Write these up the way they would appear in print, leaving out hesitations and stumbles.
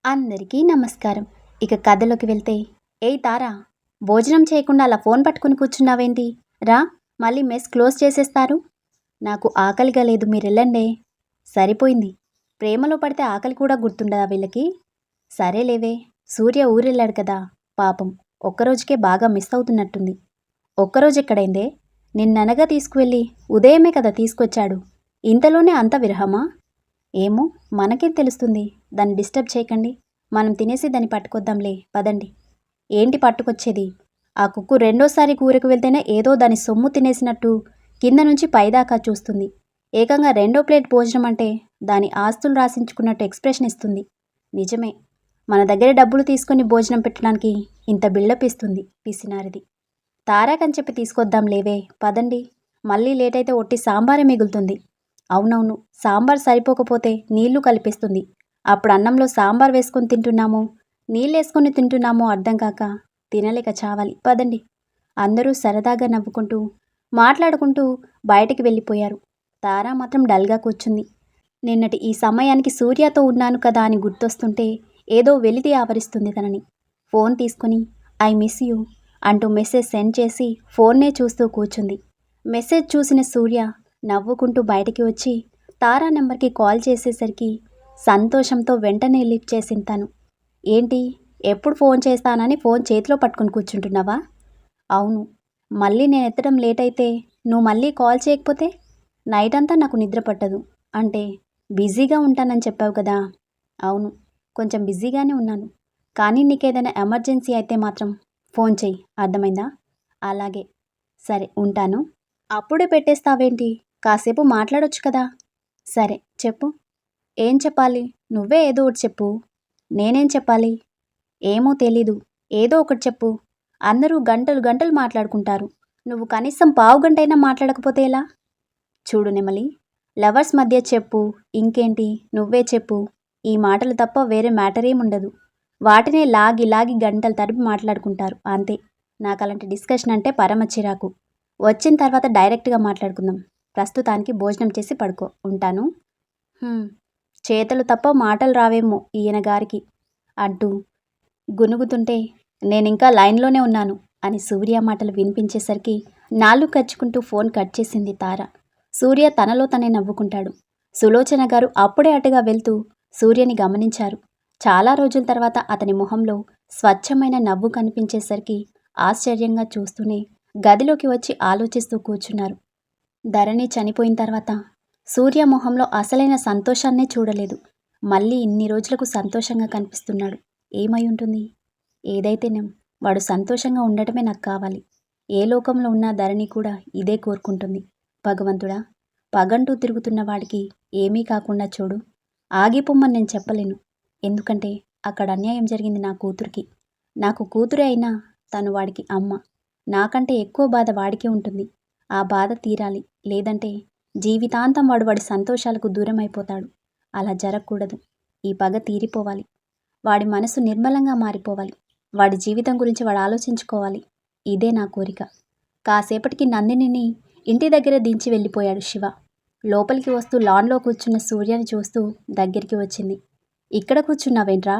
అందరికీ నమస్కారం. ఇక కథలోకి వెళ్తే, ఏయ్ తారా, భోజనం చేయకుండా అలా ఫోన్ పట్టుకుని కూర్చున్నావేంటి? రా, మళ్ళీ మెస్ క్లోజ్ చేసేస్తారు. నాకు ఆకలిగా లేదు, మీరెళ్ళండే. సరిపోయింది. ప్రేమలో పడితే ఆకలి కూడా గుర్తుండదా వీళ్ళకి? సరేలేవే, సూర్య ఊరెళ్ళాడు కదా, పాపం ఒక్కరోజుకే బాగా మిస్ అవుతున్నట్టుంది. ఒక్కరోజు ఎక్కడైందే? నిన్ననగా తీసుకువెళ్ళి ఉదయమే కదా తీసుకొచ్చాడు. ఇంతలోనే అంత విరహమా? ఏమో, మనకేం తెలుస్తుంది. దాన్ని డిస్టర్బ్ చేయకండి. మనం తినేసి దాన్ని పట్టుకొద్దాంలే, పదండి. ఏంటి పట్టుకొచ్చేది? ఆ కుక్కు రెండోసారి కూరకు వెళ్తేనే ఏదో దాని సొమ్ము తినేసినట్టు కింద నుంచి పైదాకా చూస్తుంది. ఏకంగా రెండో ప్లేట్ భోజనం అంటే దాని ఆస్తులు రాసించుకున్నట్టు ఎక్స్ప్రెషన్ ఇస్తుంది. నిజమే, మన దగ్గర డబ్బులు తీసుకొని భోజనం పెట్టడానికి ఇంత బిల్డప్ ఇస్తుంది పిసినారిది. తారాకని చెప్పి తీసుకొద్దాం లేవే, పదండి. మళ్ళీ లేట్ అయితే ఒట్టి సాంబారే మిగులుతుంది. అవునవును, సాంబార్ సరిపోకపోతే నీళ్లు కలిపిస్తుంది. అప్పుడు అన్నంలో సాంబార్ వేసుకొని తింటున్నామో నీళ్ళేసుకొని తింటున్నామో అర్థం కాక తినలేక చావాలి, పదండి. అందరూ సరదాగా నవ్వుకుంటూ మాట్లాడుకుంటూ బయటికి వెళ్ళిపోయారు. తారా మాత్రం డల్గా కూర్చుంది. నిన్నటి ఈ సమయానికి సూర్యతో ఉన్నాను కదా అని గుర్తొస్తుంటే ఏదో వెలితి ఆవరిస్తుంది తనని. ఫోన్ తీసుకుని ఐ మిస్ యూ అంటూ మెసేజ్ సెండ్ చేసి ఫోన్నే చూస్తూ కూర్చుంది. మెసేజ్ చూసిన సూర్య నవ్వుకుంటూ బయటికి వచ్చి తారా నెంబర్కి కాల్ చేసేసరికి సంతోషంతో వెంటనే లిఫ్ట్ చేసింది తను. ఏంటి, ఎప్పుడు ఫోన్ చేస్తానని ఫోన్ చేతిలో పట్టుకుని కూర్చుంటున్నావా? అవును, మళ్ళీ నేను ఎత్తడం లేట్ అయితే నువ్వు మళ్ళీ కాల్ చేయకపోతే నైట్ అంతా నాకు నిద్ర పట్టదు. అంటే బిజీగా ఉంటానని చెప్పావు కదా. అవును, కొంచెం బిజీగానే ఉన్నాను. కానీ నీకేదైనా ఎమర్జెన్సీ అయితే మాత్రం ఫోన్ చెయ్యి, అర్థమైందా? అలాగే, సరే ఉంటాను. అప్పుడే పెట్టేస్తావేంటి? కాసేపు మాట్లాడొచ్చు కదా. సరే చెప్పు. ఏం చెప్పాలి? నువ్వే ఏదో ఒకటి చెప్పు. నేనేం చెప్పాలి? ఏమో తెలీదు, ఏదో ఒకటి చెప్పు. అందరూ గంటలు గంటలు మాట్లాడుకుంటారు, నువ్వు కనీసం పావు గంటైనా మాట్లాడకపోతే ఎలా? చూడు నెమలి, లవర్స్ మధ్య చెప్పు, ఇంకేంటి నువ్వే చెప్పు, ఈ మాటలు తప్ప వేరే మ్యాటర్ ఏముండదు. వాటినే లాగి లాగి గంటలు తరబి మాట్లాడుకుంటారు అంతే. నాకు అలాంటి డిస్కషన్ అంటే పరమ చిరాకు. వచ్చిన తర్వాత డైరెక్ట్గా మాట్లాడుకుందాం. ప్రస్తుతానికి భోజనం చేసి పడుకో, ఉంటాను. చేతలు తప్ప మాటలు రావేమో ఈయన గారికి అంటూ గునుగుతుంటే నేనింకా లైన్లోనే ఉన్నాను అని సూర్య మాటలు వినిపించేసరికి నాలుగు కచ్చుకుంటూ ఫోన్ కట్ చేసింది తార. సూర్య తనలో తనే నవ్వుకుంటాడు. సులోచన గారు అప్పుడే అటుగా వెళ్తూ సూర్యని గమనించారు. చాలా రోజుల తర్వాత అతని మొహంలో స్వచ్ఛమైన నవ్వు కనిపించేసరికి ఆశ్చర్యంగా చూస్తూనే గదిలోకి వచ్చి ఆలోచిస్తూ కూర్చున్నారు. ధరణి చనిపోయిన తర్వాత సూర్య మొహంలో అసలైన సంతోషాన్నే చూడలేదు. మళ్ళీ ఇన్ని రోజులకు సంతోషంగా కనిపిస్తున్నాడు. ఏమై ఉంటుంది? ఏదైతేనేం వాడు సంతోషంగా ఉండటమే నాకు కావాలి. ఏ లోకంలో ఉన్న ధరణి కూడా ఇదే కోరుకుంటుంది. భగవంతుడా, పగంటూ తిరుగుతున్న వాడికి ఏమీ కాకుండా చూడు. ఆగిపోమ్మని నేను చెప్పలేను, ఎందుకంటే అక్కడ అన్యాయం జరిగింది నా కూతురికి. నాకు కూతురే అయినా తను వాడికి అమ్మ. నాకంటే ఎక్కువ బాధ వాడికే ఉంటుంది. ఆ బాధ తీరాలి, లేదంటే జీవితాంతం వాడి సంతోషాలకు దూరం అయిపోతాడు. అలా జరగకూడదు. ఈ పగ తీరిపోవాలి. వాడి మనసు నిర్మలంగా మారిపోవాలి. వాడి జీవితం గురించి వాడు ఆలోచించుకోవాలి. ఇదే నా కోరిక. కాసేపటికి నందినిని ఇంటి దగ్గర దించి వెళ్ళిపోయాడు శివ. లోపలికి వస్తూ లాన్లో కూర్చున్న సూర్యని చూస్తూ దగ్గరికి వచ్చింది. ఇక్కడ కూర్చున్నావేంట్రా?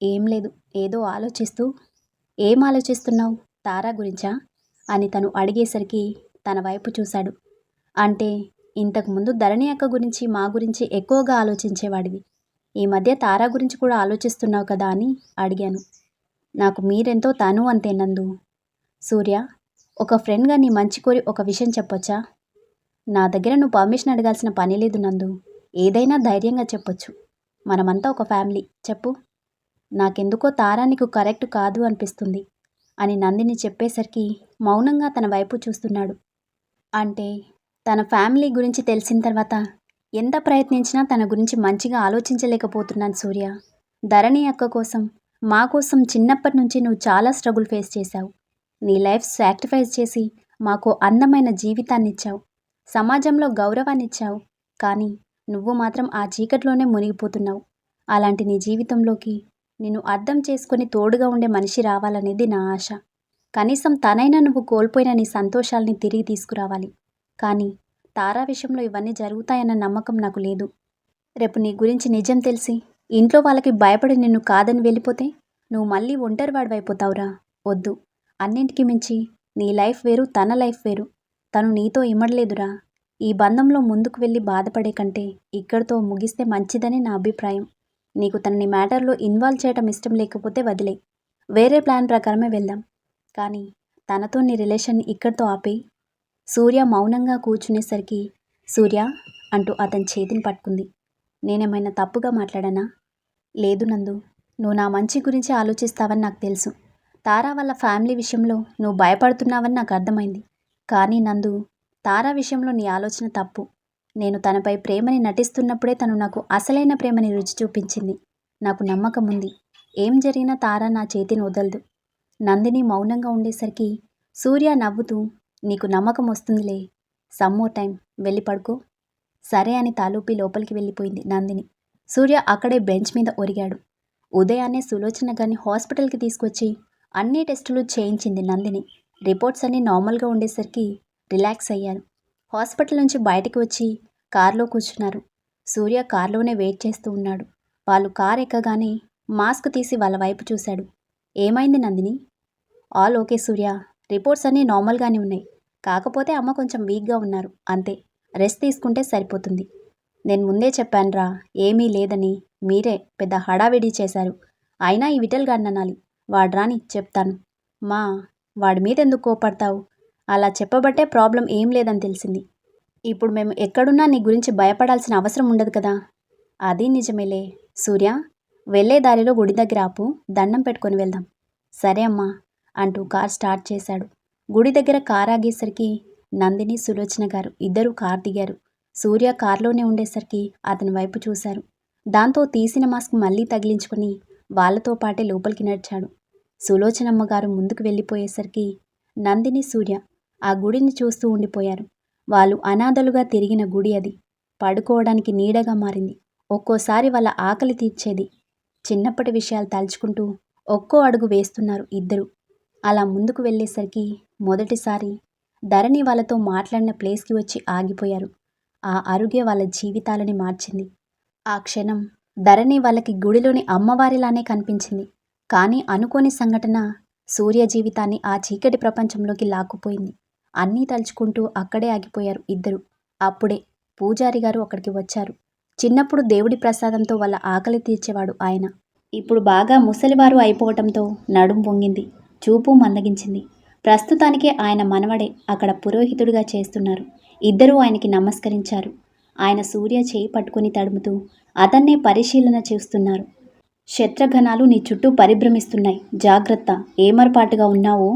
ఏం లేదు, ఏదో ఆలోచిస్తూ. ఏం ఆలోచిస్తున్నావు? తారా గురించా అని తను అడిగేసరికి తన వైపు చూశాడు. అంటే ఇంతకుముందు ధరణి అక్క గురించి మా గురించి ఎక్కువగా ఆలోచించేవాడివి. ఈ మధ్య తారా గురించి కూడా ఆలోచిస్తున్నావు కదా అని అడిగాను. నాకు మీరెంతో తను అంతే నందు. సూర్య, ఒక ఫ్రెండ్గా నీ మంచి కోరి ఒక విషయం చెప్పొచ్చా? నా దగ్గర నువ్వు పర్మిషన్ అడగాల్సిన పని లేదు నందు. ఏదైనా ధైర్యంగా చెప్పొచ్చు. మనమంతా ఒక ఫ్యామిలీ, చెప్పు. నాకెందుకో తారా నీకు కరెక్ట్ కాదు అనిపిస్తుంది అని నందిని చెప్పేసరికి మౌనంగా తన వైపు చూస్తున్నాడు. అంటే తన ఫ్యామిలీ గురించి తెలిసిన తర్వాత ఎంత ప్రయత్నించినా తన గురించి మంచిగా ఆలోచించలేకపోతున్నాను సూర్య. ధరణి అక్క కోసం, మా కోసం చిన్నప్పటి నుంచి నువ్వు చాలా స్ట్రగుల్ ఫేస్ చేశావు. నీ లైఫ్ సాక్రిఫైస్ చేసి మాకు అందమైన జీవితాన్ని ఇచ్చావు, సమాజంలో గౌరవాన్ని ఇచ్చావు. కానీ నువ్వు మాత్రం ఆ చీకట్లోనే మునిగిపోతున్నావు. అలాంటి నీ జీవితంలోకి నిన్ను అర్థం చేసుకొని తోడుగా ఉండే మనిషి రావాలనేది నా ఆశ. కనీసం తనైనా నువ్వు కోల్పోయిన నీ సంతోషాల్ని తిరిగి తీసుకురావాలి. కానీ తారా విషయంలో ఇవన్నీ జరుగుతాయన్న నమ్మకం నాకు లేదు. రేపు నీ గురించి నిజం తెలిసి ఇంట్లో వాళ్ళకి భయపడి నిన్ను కాదని వెళ్ళిపోతే నువ్వు మళ్ళీ ఒంటరివాడివైపోతావురా. వద్దు. అన్నింటికి మించి నీ లైఫ్ వేరు, తన లైఫ్ వేరు. తను నీతో ఇమడలేదురా. ఈ బంధంలో ముందుకు వెళ్ళి బాధపడే కంటే ఇక్కడితో ముగిస్తే మంచిదని నా అభిప్రాయం. నీకు తనని మ్యాటర్లో ఇన్వాల్వ్ చేయటం ఇష్టం లేకపోతే వదిలే. వేరే ప్లాన్ ప్రకారమే వెళ్దాం. కానీ తనతో నీ రిలేషన్ ఇక్కడితో ఆపేయి. సూర్య మౌనంగా కూర్చునేసరికి సూర్య అంటూ అతని చేతిని పట్టుకుంది. నేనేమైనా తప్పుగా మాట్లాడానా? లేదు నందు, నువ్వు నా మంచి గురించి ఆలోచిస్తావని నాకు తెలుసు. తారా వాళ్ళ ఫ్యామిలీ విషయంలో నువ్వు భయపడుతున్నావని నాకు అర్థమైంది. కానీ నందు, తారా విషయంలో నీ ఆలోచన తప్పు. నేను తనపై ప్రేమని నటిస్తున్నప్పుడే తను నాకు అసలైన ప్రేమని రుచి చూపించింది. నాకు నమ్మకం ఉంది. ఏం జరిగినా తారా నా చేతిని వదలదు. నందిని మౌనంగా ఉండేసరికి సూర్య నవ్వుతూ, నీకు నమ్మకం వస్తుందిలే. సమ్మోర్ టైం, వెళ్ళి పడుకో. సరే అని తాలూపి లోపలికి వెళ్ళిపోయింది నందిని. సూర్య అక్కడే బెంచ్ మీద ఒరిగాడు. ఉదయాన్నే సులోచన గారిని హాస్పిటల్కి తీసుకొచ్చి అన్ని టెస్టులు చేయించింది నందిని. రిపోర్ట్స్ అన్నీ నార్మల్గా ఉండేసరికి రిలాక్స్ అయ్యారు. హాస్పిటల్ నుంచి బయటికి వచ్చి కారులో కూర్చున్నారు. సూర్య కారులోనే వెయిట్ చేస్తూ ఉన్నాడు. వాళ్ళు కారు ఎక్కగానే మాస్క్ తీసి వాళ్ళ వైపు చూశాడు. ఏమైంది నందిని? ఆల్ ఓకే సూర్య, రిపోర్ట్స్ అన్నీ నార్మల్గానే ఉన్నాయి. కాకపోతే అమ్మ కొంచెం వీక్గా ఉన్నారు, అంతే. రెస్ట్ తీసుకుంటే సరిపోతుంది. నేను ముందే చెప్పానురా, ఏమీ లేదని. మీరే పెద్ద హడావిడి చేశారు. అయినా ఈ విఠల్ గాడిని అనాలి. వాడు రాని చెప్తాను. మా వాడి మీద ఎందుకు కోపడతావు? అలా చెప్పబట్టే ప్రాబ్లం ఏం లేదని తెలిసింది. ఇప్పుడు మేము ఎక్కడున్నా నీ గురించి భయపడాల్సిన అవసరం ఉండదు కదా. అది నిజమేలే. సూర్య, వెళ్ళే దారిలో గుడి దగ్గర ఆపు, దండం పెట్టుకొని వెళ్దాం. సరే అమ్మా అంటూ కార్ స్టార్ట్ చేశాడు. గుడి దగ్గర కార్ ఆగేసరికి నందిని, సులోచన గారు ఇద్దరూ కార్ దిగారు. సూర్య కార్లోనే ఉండేసరికి అతని వైపు చూశారు. దాంతో తీసిన మాస్క్ మళ్ళీ తగిలించుకుని వాళ్లతో పాటే లోపలికి నడిచాడు. సులోచనమ్మ గారు ముందుకు వెళ్ళిపోయేసరికి నందిని, సూర్య ఆ గుడిని చూస్తూ ఉండిపోయారు. వాళ్ళు అనాథలుగా తిరిగిన గుడి అది. పడుకోవడానికి నీడగా మారింది. ఒక్కోసారి వాళ్ళ ఆకలి తీర్చేది. చిన్నప్పటి విషయాలు తలుచుకుంటూ ఒక్కో అడుగు వేస్తున్నారు ఇద్దరు. అలా ముందుకు వెళ్ళేసరికి మొదటిసారి ధరణి వాళ్ళతో మాట్లాడిన ప్లేస్కి వచ్చి ఆగిపోయారు. ఆ అరుగే వాళ్ళ జీవితాలని మార్చింది. ఆ క్షణం ధరణి వాళ్ళకి గుడిలోని అమ్మవారిలానే కనిపించింది. కానీ అనుకోని సంఘటన సూర్య జీవితాన్ని ఆ చీకటి ప్రపంచంలోకి లాక్కుపోయింది. అన్నీ తలుచుకుంటూ అక్కడే ఆగిపోయారు ఇద్దరు. అప్పుడే పూజారి గారు అక్కడికి వచ్చారు. చిన్నప్పుడు దేవుడి ప్రసాదంతో వాళ్ళ ఆకలి తీర్చేవాడు ఆయన. ఇప్పుడు బాగా ముసలివారు అయిపోవటంతో నడుం వంగింది, చూపు మందగించింది. ప్రస్తుతానికి ఆయన మనవడే అక్కడ పురోహితుడిగా చేస్తున్నారు. ఇద్దరూ ఆయనకి నమస్కరించారు. ఆయన సూర్య చేయి పట్టుకుని తడుముతూ అతన్నే పరిశీలన చేస్తున్నారు. శత్రుఘ్నాలు నీ చుట్టూ పరిభ్రమిస్తున్నాయి, జాగ్రత్త, ఏమరపాటుగా ఉన్నావో.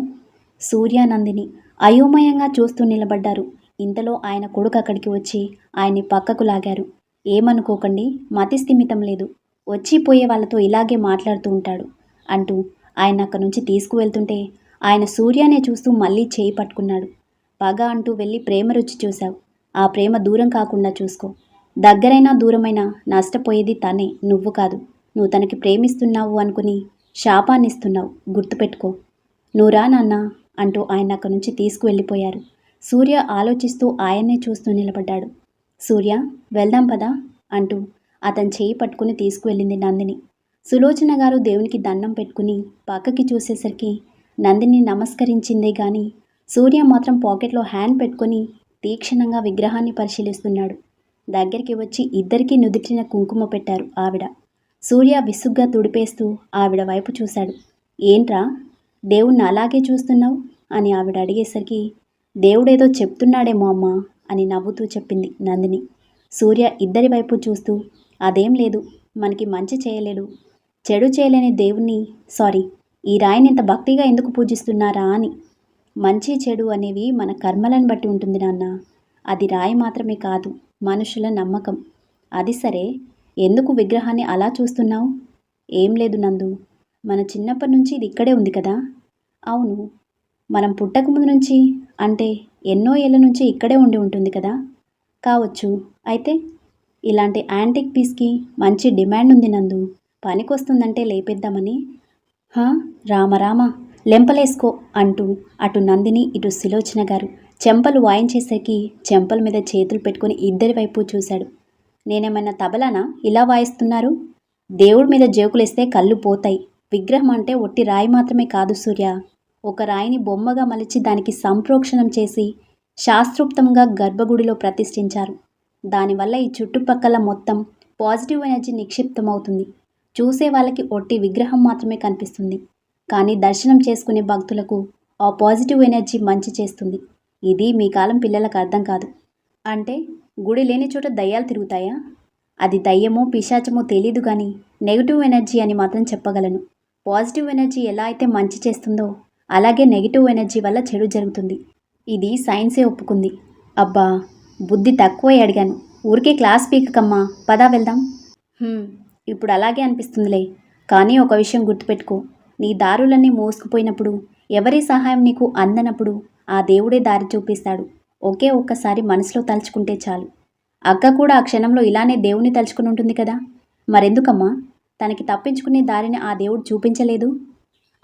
సూర్యానందిని అయోమయంగా చూస్తూ నిలబడ్డారు. ఇంతలో ఆయన కొడుకు అక్కడికి వచ్చి ఆయన్ని పక్కకు లాగారు. ఏమనుకోకండి, మతి స్థిమితం లేదు. వచ్చిపోయే వాళ్ళతో ఇలాగే మాట్లాడుతూ ఉంటాడు అంటూ ఆయన అక్కడి నుంచి తీసుకువెళ్తుంటే ఆయన సూర్యానే చూస్తూ మళ్ళీ చేయి పట్టుకున్నాడు. పగ అంటూ వెళ్ళి ప్రేమ రుచి చూశావు. ఆ ప్రేమ దూరం కాకుండా చూసుకో. దగ్గరైనా దూరమైనా నష్టపోయేది తనే, నువ్వు కాదు. నువ్వు తనకి ప్రేమిస్తున్నావు అనుకుని శాపాన్నిస్తున్నావు, గుర్తుపెట్టుకో. నువ్వురా నాన్న అంటూ ఆయన అక్కడి నుంచి తీసుకువెళ్ళిపోయారు. సూర్య ఆలోచిస్తూ ఆయన్నే చూస్తూ నిలబడ్డాడు. సూర్య, వెళ్దాం పదా అంటూ అతని చేయి పట్టుకుని తీసుకువెళ్ళింది నందిని. సులోచన గారు దేవునికి దండం పెట్టుకుని పక్కకి చూసేసరికి నందిని నమస్కరించిందే గాని సూర్య మాత్రం పాకెట్లో హ్యాండ్ పెట్టుకుని తీక్షణంగా విగ్రహాన్ని పరిశీలిస్తున్నాడు. దగ్గరికి వచ్చి ఇద్దరికీ నుదిటిన కుంకుమ పెట్టారు ఆవిడ. సూర్య విసుగ్గా తుడిపేస్తూ ఆవిడ వైపు చూశాడు. ఏంట్రా, దేవుణ్ణి అలాగే చూస్తున్నావు అని ఆవిడ అడిగేసరికి దేవుడేదో చెప్తున్నాడేమో అమ్మా అని నవ్వుతూ చెప్పింది నందిని. సూర్య ఇద్దరి వైపు చూస్తూ అదేం లేదు, మనకి మంచి చేయలేడు, చెడు చేయలేని దేవుణ్ణి, సారీ, ఈ రాయిని ఇంత భక్తిగా ఎందుకు పూజిస్తున్నారా అని. మంచి చెడు అనేవి మన కర్మలను బట్టి ఉంటుంది నాన్న. అది రాయి మాత్రమే కాదు, మనుషుల నమ్మకం. అది సరే, ఎందుకు విగ్రహాన్ని అలా చూస్తున్నావు? ఏం లేదు నందు, మన చిన్నప్పటి నుంచి ఇది ఇక్కడే ఉంది కదా. అవును, మనం పుట్టకముందు నుంచి, అంటే ఎన్నో ఏళ్ళ నుంచి ఇక్కడే ఉండి ఉంటుంది కదా. కావచ్చు. అయితే ఇలాంటి యాంటిక్ పీస్కి మంచి డిమాండ్ ఉంది నందు, పనికొస్తుందంటే లేపేద్దామని. హా, రామరామ, లెంపలేసుకో అంటూ అటు నందిని ఇటు సులోచన గారు చెంపలు వాయించేసరికి చెంపల మీద చేతులు పెట్టుకుని ఇద్దరి వైపు చూశాడు. నేనేమైనా తబలానా ఇలా వాయిస్తున్నారు? దేవుడి మీద జోకులేస్తే కళ్ళు పోతాయి. విగ్రహం అంటే ఒట్టి రాయి మాత్రమే కాదు సూర్య. ఒక రాయిని బొమ్మగా మలిచి దానికి సంప్రోక్షణం చేసి శాస్త్రోక్తంగా గర్భగుడిలో ప్రతిష్ఠించారు. దానివల్ల ఈ చుట్టుపక్కల మొత్తం పాజిటివ్ ఎనర్జీ నిక్షిప్తమవుతుంది. చూసే వాళ్ళకి ఒట్టి విగ్రహం మాత్రమే కనిపిస్తుంది. కానీ దర్శనం చేసుకునే భక్తులకు ఆ పాజిటివ్ ఎనర్జీ మంచి చేస్తుంది. ఇది మీ కాలం పిల్లలకు అర్థం కాదు. అంటే గుడి లేని చోట దయ్యాలు తిరుగుతాయా? అది దయ్యమో పిశాచమో తెలీదు కానీ నెగిటివ్ ఎనర్జీ అని మాత్రం చెప్పగలను. పాజిటివ్ ఎనర్జీ ఎలా అయితే మంచి చేస్తుందో అలాగే నెగిటివ్ ఎనర్జీ వల్ల చెడు జరుగుతుంది. ఇది సైన్సే ఒప్పుకుంది. అబ్బా, బుద్ధి తక్కువే అడిగాను. ఊరికే క్లాస్ పీకకమ్మా, పదా వెళ్దాం. ఇప్పుడు అలాగే అనిపిస్తుందిలే. కానీ ఒక విషయం గుర్తుపెట్టుకో, నీ దారులన్నీ మోసుకుపోయినప్పుడు, ఎవరి సహాయం నీకు అందనప్పుడు ఆ దేవుడే దారి చూపిస్తాడు. ఒకే ఒక్కసారి మనసులో తలుచుకుంటే చాలు. అక్క కూడా ఆ క్షణంలో ఇలానే దేవుని తలుచుకుని ఉంటుంది కదా. మరెందుకమ్మా తనకి తప్పించుకునే దారిని ఆ దేవుడు చూపించలేదు?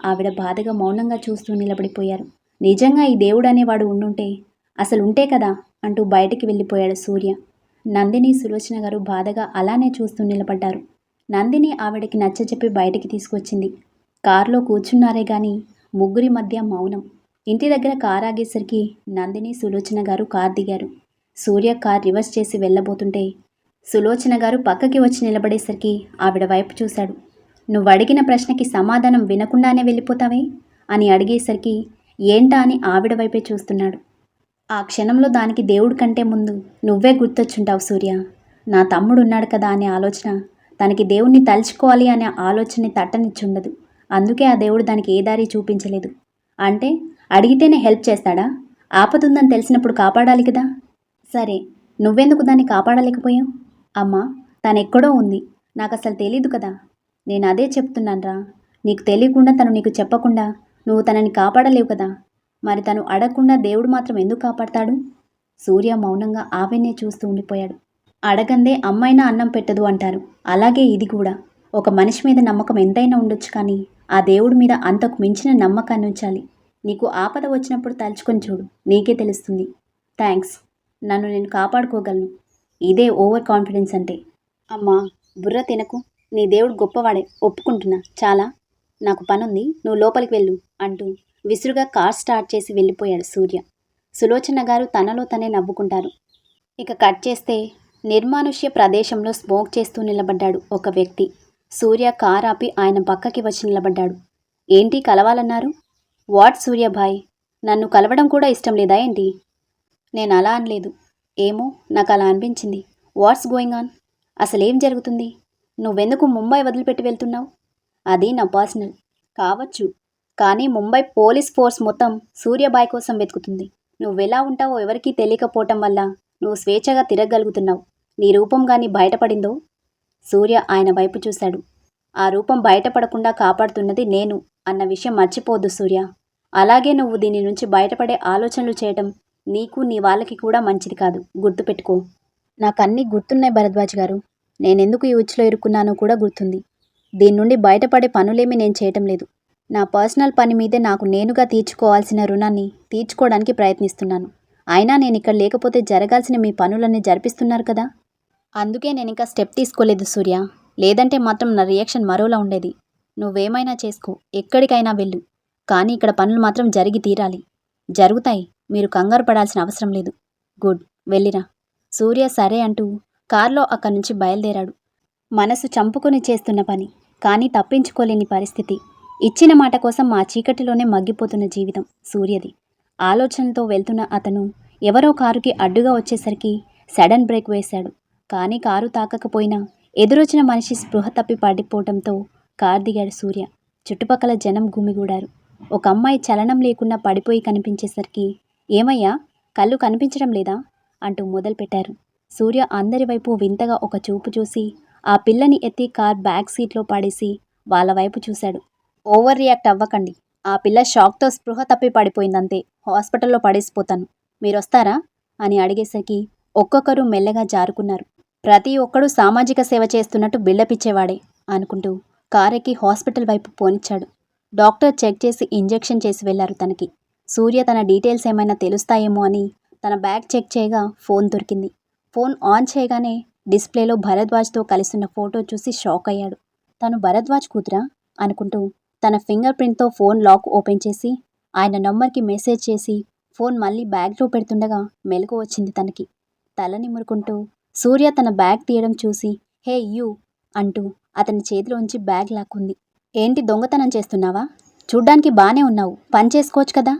ఆవిడ బాధగా మౌనంగా చూస్తూ నిలబడిపోయారు. నిజంగా ఈ దేవుడు అనేవాడు ఉండుంటే, అసలు ఉంటే కదా అంటూ బయటికి వెళ్ళిపోయాడు సూర్య. నందిని, సులోచన గారు బాధగా అలానే చూస్తూ నిలబడ్డారు. నందిని ఆవిడకి నచ్చజెప్పి బయటికి తీసుకొచ్చింది. కారులో కూర్చున్నారే గాని ముగ్గురి మధ్య మౌనం. ఇంటి దగ్గర కారు ఆగేసరికి నందిని, సులోచన గారు కారు దిగారు. సూర్య కార్ రివర్స్ చేసి వెళ్ళబోతుంటే సులోచన గారు పక్కకి వచ్చి నిలబడేసరికి ఆవిడ వైపు చూశాడు. నువ్వు అడిగిన ప్రశ్నకి సమాధానం వినకుండానే వెళ్ళిపోతావే అని అడిగేసరికి ఏంటా అని ఆవిడ వైపే చూస్తున్నాడు. ఆ క్షణంలో దానికి దేవుడి కంటే ముందు నువ్వే గుర్తొచ్చుంటావు సూర్య. నా తమ్ముడు ఉన్నాడు కదా అనే ఆలోచన తనకి దేవుణ్ణి తలుచుకోవాలి అనే ఆలోచనని తట్టనిచ్చుండదు. అందుకే ఆ దేవుడు దానికి ఏ దారి చూపించలేదు. అంటే అడిగితేనే హెల్ప్ చేస్తాడా? ఆపదుందని తెలిసినప్పుడు కాపాడాలి కదా. సరే, నువ్వెందుకు దాన్ని కాపాడలేకపోయావు? అమ్మా, తనెక్కడో ఉంది, నాకు అసలు తెలీదు కదా. నేను అదే చెప్తున్నాన్రా. నీకు తెలియకుండా తను నీకు చెప్పకుండా నువ్వు తనని కాపాడలేవు కదా. మరి తను అడగకుండా దేవుడు మాత్రం ఎందుకు కాపాడతాడు? సూర్య మౌనంగా ఆవిన్నే చూస్తూ ఉండిపోయాడు. అడగందే అమ్మైనా అన్నం పెట్టదు అంటారు. అలాగే ఇది కూడా. ఒక మనిషి మీద నమ్మకం ఎంతైనా ఉండొచ్చు, కానీ ఆ దేవుడి మీద అంతకు మించిన నమ్మకాన్ని ఉంచాలి. నీకు ఆపద వచ్చినప్పుడు తలుచుకొని చూడు, నీకే తెలుస్తుంది. థ్యాంక్స్, నన్ను నేను కాపాడుకోగలను. ఇదే ఓవర్ కాన్ఫిడెన్స్ అంటే. అమ్మా, బుర్ర తినకు. నీ దేవుడు గొప్పవాడే, ఒప్పుకుంటున్నా. చాలా, నాకు పనుంది, నువ్వు లోపలికి వెళ్ళు అంటూ విసురుగా కార్ స్టార్ట్ చేసి వెళ్ళిపోయాడు సూర్య. సులోచన గారు తనలో తనే నవ్వుకుంటారు. ఇక కట్ చేస్తే నిర్మానుష్య ప్రదేశంలో స్మోక్ చేస్తూ నిలబడ్డాడు ఒక వ్యక్తి. సూర్య కార్ ఆపి ఆయన పక్కకి వచ్చి నిలబడ్డాడు. ఏంటి కలవాలన్నారు? వాట్ సూర్యభాయ్, నన్ను కలవడం కూడా ఇష్టం లేదా ఏంటి? నేను అలా అనలేదు. ఏమో, నాకు అలా అనిపించింది. What's going on? అసలేం జరుగుతుంది? నువ్వెందుకు ముంబై వదిలిపెట్టి వెళ్తున్నావు? అది నా పర్సనల్. కావచ్చు, కానీ ముంబై పోలీస్ ఫోర్స్ మొత్తం సూర్యభాయ్ కోసం వెతుకుతుంది. నువ్వెలా ఉంటావో ఎవరికీ తెలియకపోవటం వల్ల నువ్వు స్వేచ్ఛగా తిరగగలుగుతున్నావు. నీ రూపం గాని బయటపడిందో? సూర్య ఆయన వైపు చూశాడు. ఆ రూపం బయటపడకుండా కాపాడుతున్నది నేను అన్న విషయం మర్చిపోద్దు సూర్య. అలాగే నువ్వు దీని నుంచి బయటపడే ఆలోచనలు చేయటం నీకు నీ వాళ్ళకి కూడా మంచిది కాదు, గుర్తుపెట్టుకో. నాకన్నీ గుర్తున్నాయి భరద్వాజ్ గారు. నేనెందుకు ఈ ఉచ్చులో ఇరుక్కున్నానో కూడా గుర్తుంది. దీని నుండి బయటపడే పనులేమీ నేను చేయటం లేదు. నా పర్సనల్ పని మీదే నాకు నేనుగా తీర్చుకోవాల్సిన రుణాన్ని తీర్చుకోవడానికి ప్రయత్నిస్తున్నాను. అయినా నేను ఇక్కడ లేకపోతే జరగాల్సిన మీ పనులన్నీ జరిపిస్తున్నారు కదా. అందుకే నేను ఇంకా స్టెప్ తీసుకోలేదు సూర్య. లేదంటే మాత్రం నా రియాక్షన్ మరోలా ఉండేది. నువ్వేమైనా చేసుకో, ఎక్కడికైనా వెళ్ళు, కానీ ఇక్కడ పనులు మాత్రం జరిగి తీరాలి. జరుగుతాయి, మీరు కంగారు పడాల్సిన అవసరం లేదు. గుడ్, వెళ్ళిరా. సూర్య సరే అంటూ కారులో అక్కడి నుంచి బయలుదేరాడు. మనసు చంపుకొని చేస్తున్న పని, కానీ తప్పించుకోలేని పరిస్థితి. ఇచ్చిన మాట కోసం మా చీకటిలోనే మగ్గిపోతున్న జీవితం సూర్యది. ఆలోచనలతో వెళ్తున్న అతను ఎవరో కారుకి అడ్డుగా వచ్చేసరికి సడన్ బ్రేక్ వేశాడు. కానీ కారు తాకకపోయినా ఎదురొచ్చిన మనిషి స్పృహ తప్పి పడిపోవటంతో కారు దిగాడు సూర్య. చుట్టుపక్కల జనం గుమిగూడారు. ఒక అమ్మాయి చలనం లేకుండా పడిపోయి కనిపించేసరికి, ఏమయ్యా, కళ్ళు కనిపించడం లేదా అంటూ మొదలుపెట్టారు. సూర్య అందరి వైపు వింతగా ఒక చూపు చూసి ఆ పిల్లని ఎత్తి కార్ బ్యాక్ సీట్లో పడేసి వాళ్ళ వైపు చూశాడు. ఓవర్ రియాక్ట్ అవ్వకండి. ఆ పిల్ల షాక్తో స్పృహ తప్పి పడిపోయిందంతే. హాస్పిటల్లో పడేసిపోతాను, మీరొస్తారా అని అడిగేసరికి ఒక్కొక్కరు మెల్లగా జారుకున్నారు. ప్రతి ఒక్కడూ సామాజిక సేవ చేస్తున్నట్టు బిల్డపిచ్చేవాడే అనుకుంటూ కారెక్కి హాస్పిటల్ వైపు పోనిచ్చాడు. డాక్టర్ చెక్ చేసి ఇంజెక్షన్ చేసి వెళ్లారు తనకి. సూర్య తన డీటెయిల్స్ ఏమైనా తెలుస్తాయేమో అని తన బ్యాగ్ చెక్ చేయగా ఫోన్ దొరికింది. ఫోన్ ఆన్ చేయగానే డిస్ప్లేలో భరద్వాజ్తో కలిసిన ఫోటో చూసి షాక్ అయ్యాడు. తను భరద్వాజ్ కూతురా అనుకుంటూ తన ఫింగర్ ప్రింట్తో ఫోన్ లాక్ ఓపెన్ చేసి ఆయన నంబర్కి మెసేజ్ చేసి ఫోన్ మళ్ళీ బ్యాగ్లో పెడుతుండగా మెలకు వచ్చింది తనకి. తల నిమురుకుంటూ సూర్య తన బ్యాగ్ తీయడం చూసి హే యూ అంటూ అతని చేతిలోంచి బ్యాగ్ లాక్కుంది. ఏంటి దొంగతనం చేస్తున్నావా? చూడ్డానికి బానే ఉన్నావు, పని చేసుకోవచ్చు కదా.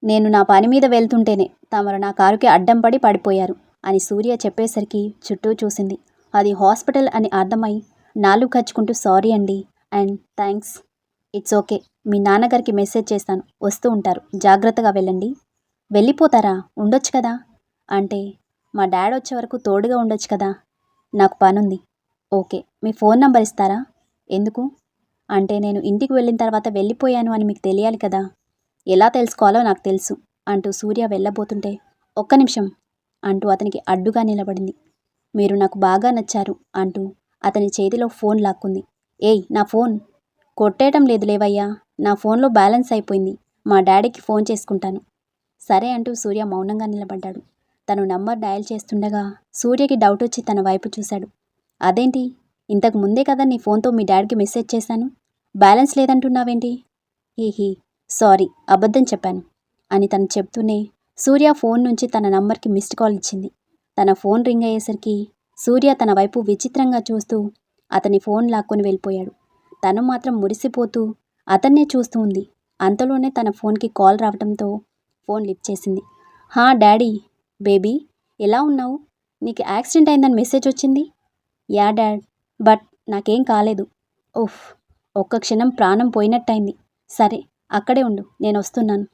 నేను నా పని మీద వెళ్తుంటేనే తమరు నా కారుకి అడ్డం పడి పడిపోయారు అని సూర్య చెప్పేసరికి చుట్టూ చూసింది. అది హాస్పిటల్ అని అర్థమై నాలుగు ఖర్చుకుంటూ సారీ అండి అండ్ థ్యాంక్స్. It's okay. మీ నాన్నగారికి మెసేజ్ చేస్తాను, వస్తూ ఉంటారు, జాగ్రత్తగా వెళ్ళండి. వెళ్ళిపోతారా? ఉండొచ్చు కదా. అంటే మా డాడ్ వచ్చే వరకు తోడుగా ఉండొచ్చు కదా. నాకు పనుంది. ఓకే, మీ ఫోన్ నంబర్ ఇస్తారా? ఎందుకు? అంటే నేను ఇంటికి వెళ్ళిన తర్వాత వెళ్ళిపోయాను అని మీకు తెలియాలి కదా. ఎలా తెలుసుకోవాలో నాకు తెలుసు అంటూ సూర్య వెళ్ళబోతుంటే ఒక్క నిమిషం అంటూ అతనికి అడ్డుగా నిలబడింది. మీరు నాకు బాగా నచ్చారు అంటూ అతని చేతిలో ఫోన్ లాక్కుంది. ఏయ్ నా ఫోన్! కొట్టేయటం లేదు లేవయ్యా, నా ఫోన్లో బ్యాలెన్స్ అయిపోయింది, మా డాడీకి ఫోన్ చేసుకుంటాను. సరే అంటూ సూర్య మౌనంగా నిలబడ్డాడు. తను నంబర్ డయల్ చేస్తుండగా సూర్యకి డౌట్ వచ్చి తన వైపు చూశాడు. అదేంటి, ఇంతకు ముందే కదా నీ ఫోన్తో మీ డాడీకి మెసేజ్ చేశాను, బ్యాలెన్స్ లేదంటున్నావేంటి? హీహీ సారీ, అబద్ధం చెప్పాను అని తను చెప్తూనే సూర్య ఫోన్ నుంచి తన నంబర్కి మిస్డ్ కాల్ ఇచ్చింది. తన ఫోన్ రింగ్ అయ్యేసరికి సూర్య తన వైపు విచిత్రంగా చూస్తూ అతని ఫోన్ లాక్కొని వెళ్ళిపోయాడు. తను మాత్రం మురిసిపోతూ అతన్నే చూస్తూ ఉంది. అంతలోనే తన ఫోన్కి కాల్ రావడంతో ఫోన్ లిఫ్ట్ చేసింది. హా డాడీ. బేబీ ఎలా ఉన్నావు? నీకు యాక్సిడెంట్ అయిందని మెసేజ్ వచ్చింది. యా డాడ్, బట్ నాకేం కాలేదు. ఓహ్, ఒక్క క్షణం ప్రాణం పోయినట్టయింది. సరే అక్కడే ఉండు, నేను వస్తున్నాను.